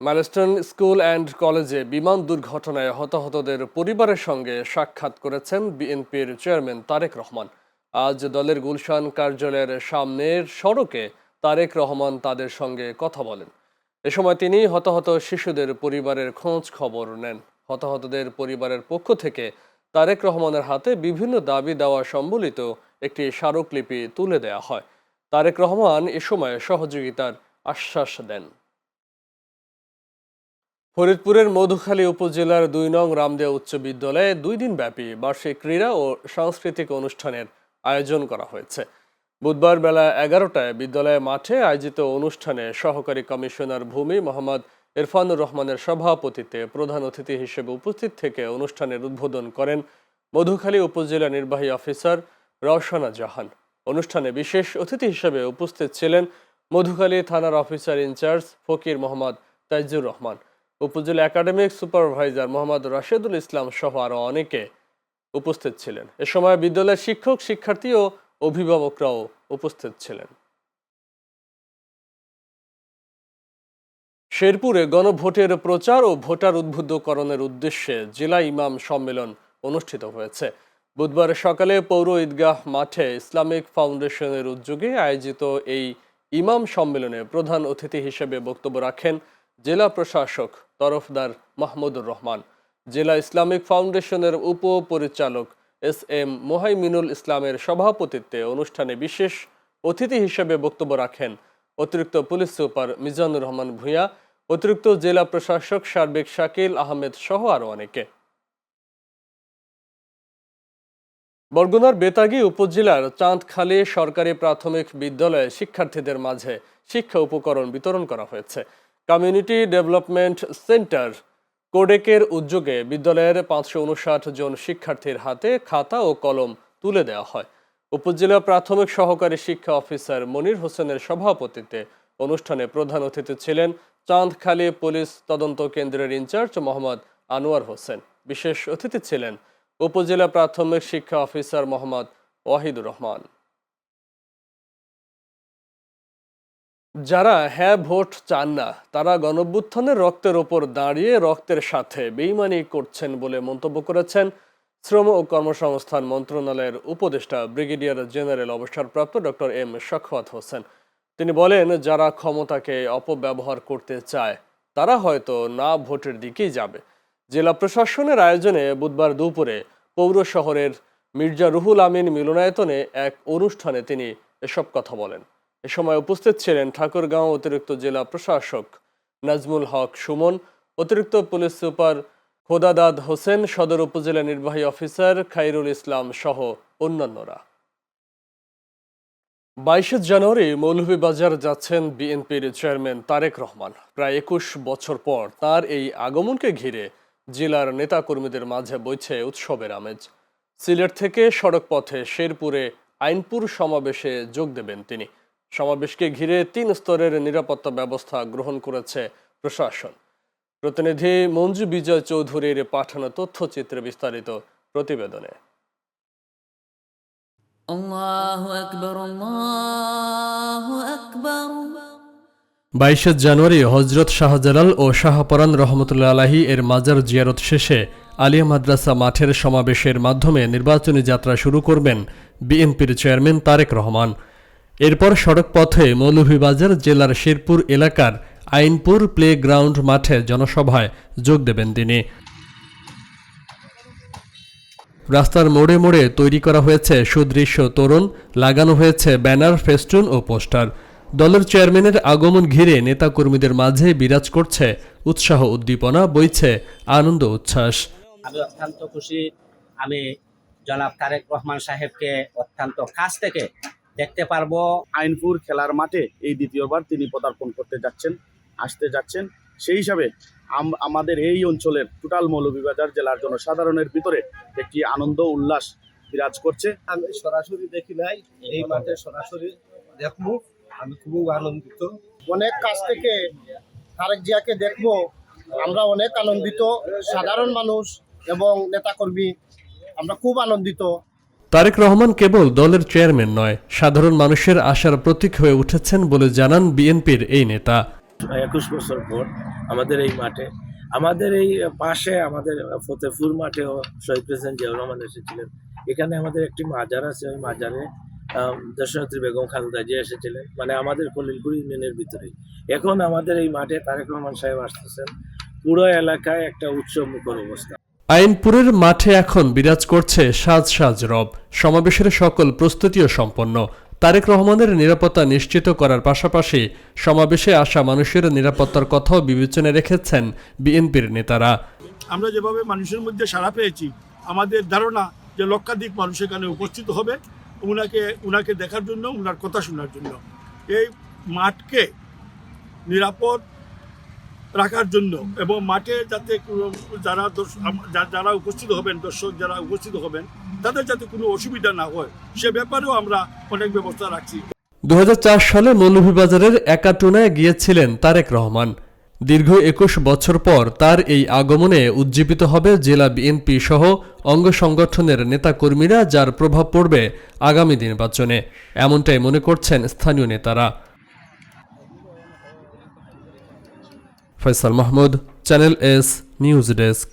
Milestone school and কলেজে বিমান দুর্ঘটনায় হতাহতদের পরিবারের সঙ্গে সাক্ষাৎ করেছেন বিএনপির চেয়ারম্যান তারেক রহমান। আজ দলের গুলশান কার্যালয়ের সামনের সড়কে তারেক রহমান তাদের সঙ্গে কথা বলেন। এ সময় তিনি হতাহত শিশুদের পরিবারের খোঁজ খবর নেন। হতাহতদের পরিবারের পক্ষ থেকে তারেক রহমানের হাতে বিভিন্ন দাবি দেওয়া সম্বলিত একটি স্মারকলিপি তুলে দেওয়া হয়। তারেক রহমান এ সময় সহযোগিতার আশ্বাস দেন। ফরিদপুরের মধুখালী উপজেলার ২ নং রামদেয়া উচ্চ বিদ্যালয়ে ২ দিনব্যাপী বার্ষিক ক্রীড়া ও সাংস্কৃতিক অনুষ্ঠানের আয়োজন করা হয়েছে। বুধবার বেলা ১১টায় বিদ্যালয় মাঠে আয়োজিত অনুষ্ঠানে সহকারী কমিশনার ভূমি মোহাম্মদ ইরফানুর রহমানের সভাপতিত্বে প্রধান অতিথি হিসেবে উপস্থিত থেকে অনুষ্ঠানের উদ্বোধন করেন মধুখালী উপজেলা নির্বাহী অফিসার রওশনা জাহান। অনুষ্ঠানে বিশেষ অতিথি হিসেবে উপস্থিত ছিলেন মধুখালী থানার অফিসার ইনচার্জ ফকির মোহাম্মদ তাইজুর রহমান, উপজেলা একাডেমিক সুপারভাইজার মোহাম্মদ রাশেদুল ইসলাম সহ আরও অনেকে উপস্থিত ছিলেন। এ সময় বিদ্যালয়ের শিক্ষক, শিক্ষার্থী ও অভিভাবকরাও উপস্থিত ছিলেন। শেরপুরে গণভোটের প্রচার ও ভোটার উদ্বুদ্ধকরণের উদ্দেশ্যে জেলা ইমাম সম্মেলন অনুষ্ঠিত হয়েছে। বুধবার সকালে পৌর ঈদগাহ মাঠে ইসলামিক ফাউন্ডেশনের উদ্যোগে আয়োজিত এই ইমাম সম্মেলনে প্রধান অতিথি হিসেবে বক্তব্য রাখেন জেলা প্রশাসক তরফদার মাহমুদুর রহমান। জেলা ইসলামিক ফাউন্ডেশনের উপপরিচালক এস.এম. মোহাইমিনুল ইসলামের সভাপতিত্বে অনুষ্ঠানে বিশেষ অতিথি হিসেবে বক্তব্য রাখেন অতিরিক্ত পুলিশ সুপার মিজানুর রহমান ভূঁইয়া, অতিরিক্ত জেলা প্রশাসক সার্বিক শাকিল আহমেদ সহ আরও অনেকে। বরগুনার বেতাগী উপজেলার চাঁদখালী সরকারি প্রাথমিক বিদ্যালয়ে শিক্ষার্থীদের মাঝে শিক্ষা উপকরণ বিতরণ করা হয়েছে। কমিউনিটি ডেভেলপমেন্ট সেন্টার কোডেকের উদ্যোগে বিদ্যালয়ের ৫৫৯ জন শিক্ষার্থীর হাতে খাতা ও কলম তুলে দেওয়া হয়। উপজেলা প্রাথমিক সহকারী শিক্ষা অফিসার মনির হোসেনের সভাপতিত্বে অনুষ্ঠানে প্রধান অতিথি ছিলেন চাঁদখালী পুলিশ তদন্ত কেন্দ্রের ইনচার্জ মোহাম্মদ আনোয়ার হোসেন। বিশেষ অতিথি ছিলেন উপজেলা প্রাথমিক শিক্ষা অফিসার মোহাম্মদ ওয়াহিদুর রহমান। যারা হ্যাঁ ভোট চান না তারা গণঅভ্যুত্থানের রক্তের ওপর দাঁড়িয়ে রক্তের সাথে বেইমানি করছেন বলে মন্তব্য করেছেন শ্রম ও কর্মসংস্থান মন্ত্রণালয়ের উপদেষ্টা ব্রিগেডিয়ার জেনারেল অবসরপ্রাপ্ত ডক্টর এম সাখাওয়াত হোসেন। তিনি বলেন, যারা ক্ষমতাকে অপব্যবহার করতে চায় তারা হয়তো না ভোটের দিকেই যাবে। জেলা প্রশাসনের আয়োজনে বুধবার দুপুরে পৌর শহরের মির্জা রুহুল আমিন মিলনায়তনে এক অনুষ্ঠানে তিনি এসব কথা বলেন। এ সময় উপস্থিত ছিলেন ঠাকুরগাঁও অতিরিক্ত জেলা প্রশাসক নাজমুল হক সুমন, অতিরিক্ত পুলিশ সুপার খোদাদাদ হোসেন, সদর উপজেলা নির্বাহী অফিসার খাইরুল ইসলাম সহ অন্যান্যরা। ২২ জানুয়ারি মৌলভীবাজার যাচ্ছেন বিএনপির চেয়ারম্যান তারেক রহমান। প্রায় ২১ বছর পর তার এই আগমনকে ঘিরে জেলার নেতাকর্মীদের মাঝে বইছে উৎসবের আমেজ। সিলেট থেকে সড়ক পথে শেরপুরে আইনপুর সমাবেশে যোগ দেবেন তিনি। সমাবেশকে ঘিরে ৩ স্তরের নিরাপত্তা ব্যবস্থা গ্রহণ করেছে প্রশাসন। প্রতিনিধি মঞ্জু বিজয় চৌধুরীর পাঠানো তথ্যচিত্রে বিস্তারিত প্রতিবেদনে। ২২ জানুয়ারি হজরত শাহজালাল ও শাহপরান রহমতুল্লাহ আলাহি এর মাজার জিয়ারত শেষে আলিয়া মাদ্রাসা মাঠের সমাবেশের মাধ্যমে নির্বাচনী যাত্রা শুরু করবেন বিএনপির চেয়ারম্যান তারেক রহমান। এরপর সড়ক পথে মৌলভীবাজার জেলার শেরপুর এলাকার আইনপুর প্লে গ্রাউন্ড মাঠে জনসভায় যোগ দেবেন তিনি। রাস্তার মোড়ে মোড়ে তৈরি করা হয়েছে সুদৃশ্য তোরণ, লাগানো হয়েছে ব্যানার, ফেস্টুন ও পোস্টার। দলের চেয়ারম্যানের আগমন ঘিরে নেতাকর্মীদের মাঝে বিরাজ করছে উৎসাহ, উদ্দীপনা, বইছে আনন্দ উচ্ছ্বাস। আমি অত্যন্ত খুশি। আমি জনাব তারেক রহমান সাহেবকে অত্যন্ত কাছ থেকে দেখতে পারবো। আইনপুর খেলার মাঠে এই দ্বিতীয়বার তিনি পদার্পণ করতে আসতে যাচ্ছেন। সেই হিসাবে আমাদের এই অঞ্চলের টোটাল মৌলভীবাজার জেলার জনসাধারণের ভিতরে একটি আনন্দ উল্লাস বিরাজ করছে। আমি সরাসরি দেখি নাই, এই মাঠে সরাসরি দেখবো, আমি খুব আনন্দিত। অনেক কাছ থেকে তারেক জিয়াকে দেখবো, আমরা অনেক আনন্দিত। সাধারণ মানুষ এবং নেতাকর্মী আমরা খুব আনন্দিত। তারেক রহমান কেবল দলের চেয়ারম্যান নয়, সাধারণ মানুষের আশার প্রতীক হয়ে উঠেছেন বলে জানান বিএনপির এই নেতা। 21 বছর পর আমাদের এই মাঠে, আমাদের এই পাশে আমাদের ফতেপুর মাঠেও শহীদ প্রেসিডেন্ট জিয়াউর রহমান এসেছিলেন। এখানে আমাদের একটি মাজার আছে, ওই মাজারে দেশনেত্রী বেগম খালেদা জিয়া এসেছিলেন, মানে আমাদের খলিলপুর ইউনিয়নের ভিতরেই। এখন আমাদের এই মাঠে তারেক রহমান সাহেব আসতেছেন। পুরো এলাকায় একটা উৎসব মুখর অবস্থা। আইনপুরের মাঠে এখন বিরাজ করছে সাজ সাজ রব। সমাবেশের সকল প্রস্তুতিও সম্পন্ন। তারেক রহমানের নিরাপত্তা নিশ্চিত করার পাশাপাশি সমাবেশে আসা মানুষের নিরাপত্তার কথাও বিবেচনায় রেখেছেন বিএনপির নেতারা। আমরা যেভাবে মানুষের মধ্যে সাড়া পেয়েছি, আমাদের ধারণা যে লক্ষাধিক মানুষ এখানে উপস্থিত হবে উনাকে দেখার জন্য, উনার কথা শোনার জন্য। এই মাঠকে নিরাপদ রাখার জন্য এবং মাঠে যাতে যারা উপস্থিত হবেন, দর্শক যারা উপস্থিত হবেন, তাদের যাতে কোনো অসুবিধা না হয় সে ব্যাপারেও আমরা অনেক ব্যবস্থা রাখছি। 2004 সালে মৌলভীবাজারের একাটুনায় গিয়েছিলেন তারেক রহমান। দীর্ঘ 21 বছর পর তার এই আগমনে উজ্জীবিত হবে জেলা বিএনপি সহ অঙ্গ সংগঠনের নেতাকর্মীরা, যার প্রভাব পড়বে আগামী নির্বাচনে, এমনটাই মনে করছেন স্থানীয় নেতারা। Faisal Mahmud, channel S news desk.